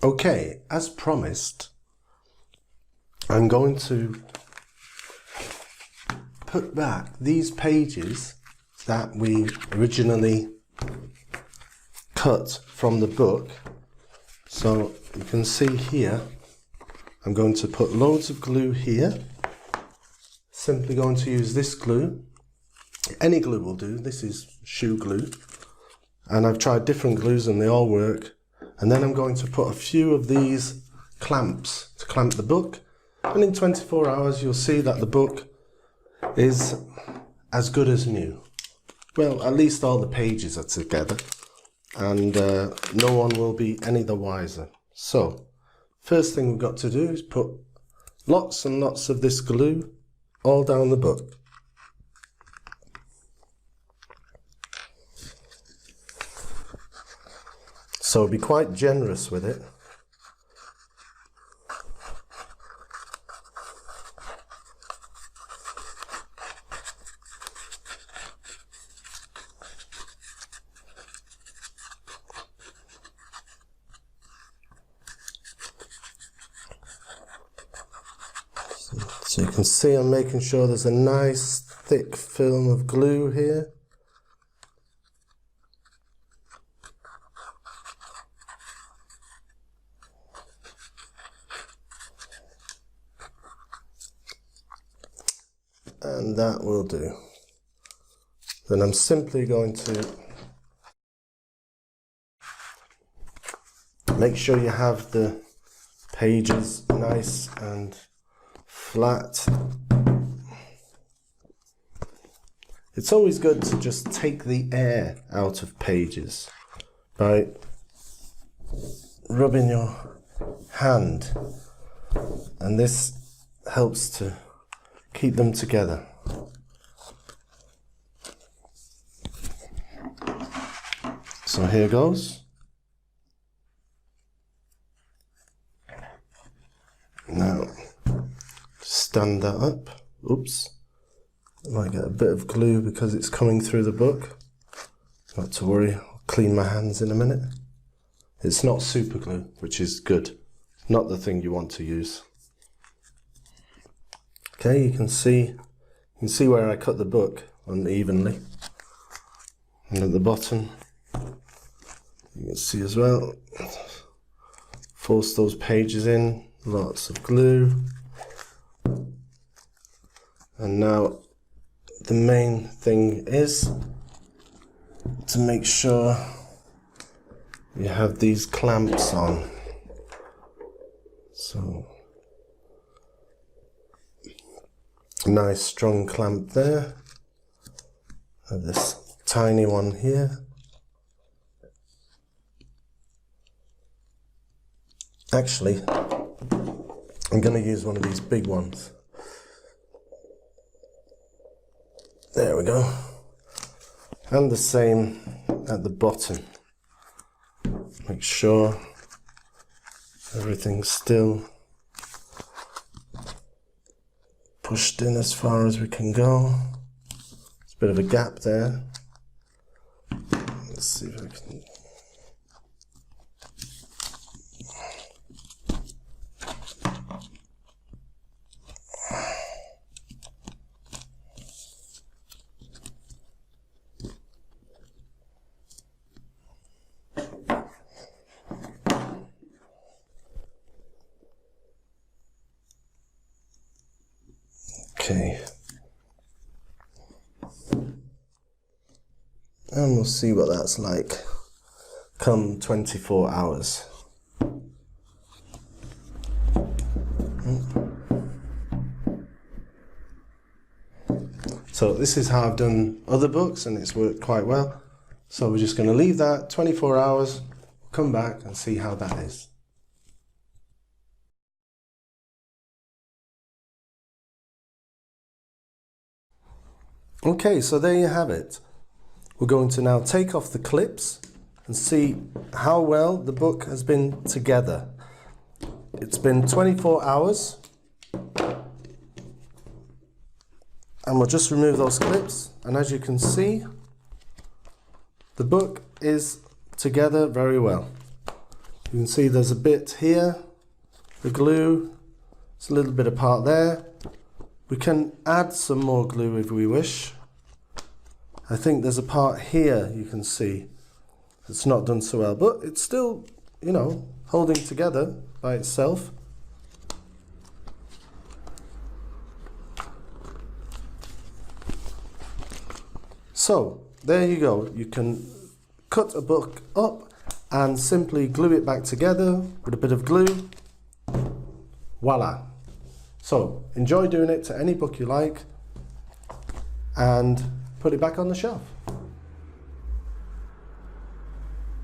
Okay, as promised, I'm going to put back these pages that we originally cut from the book. So you can see here, I'm going to put loads of glue here. Simply going to use this glue. Any glue will do. This is shoe glue. And I've tried different glues and they all work. And then I'm going to put a few of these clamps to clamp the book. And in 24 hours you'll see that the book is as good as new. Well, at least all the pages are together. And no one will be any the wiser. So, first thing we've got to do is put lots and lots of this glue all down the book. So be quite generous with it. So you can see I'm making sure there's a nice thick film of glue here. And that will do. Then I'm simply going to make sure you have the pages nice and flat. It's always good to just take the air out of pages by rubbing your hand, and this helps to keep them together. So here goes. Now stand that up. Oops, I might get a bit of glue because it's coming through the book. Not to worry, I'll clean my hands in a minute. It's not super glue, which is good. Not the thing you want to use. Okay, you can see where I cut the book unevenly. And at the bottom, you can see as well, force those pages in, lots of glue. And now the main thing is to make sure you have these clamps on. So nice strong clamp there. And this tiny one here. Actually, I'm going to use one of these big ones. There we go. And the same at the bottom. Make sure everything's still pushed in as far as we can go. There's a bit of a gap there. Let's see if I can. Okay, and we'll see what that's like come 24 hours. So this is how I've done other books and it's worked quite well. So we're just going to leave that 24 hours, come back and see how that is. Okay, so there you have it. We're going to now take off the clips and see how well the book has been together. It's been 24 hours. And we'll just remove those clips. And as you can see, the book is together very well. You can see there's a bit here, the glue, it's a little bit apart there. We can add some more glue if we wish. I think there's a part here you can see it's not done so well, but it's still, you know, holding together by itself. So there you go. You can cut a book up and simply glue it back together with a bit of glue. Voila. So enjoy doing it to any book you like and put it back on the shelf.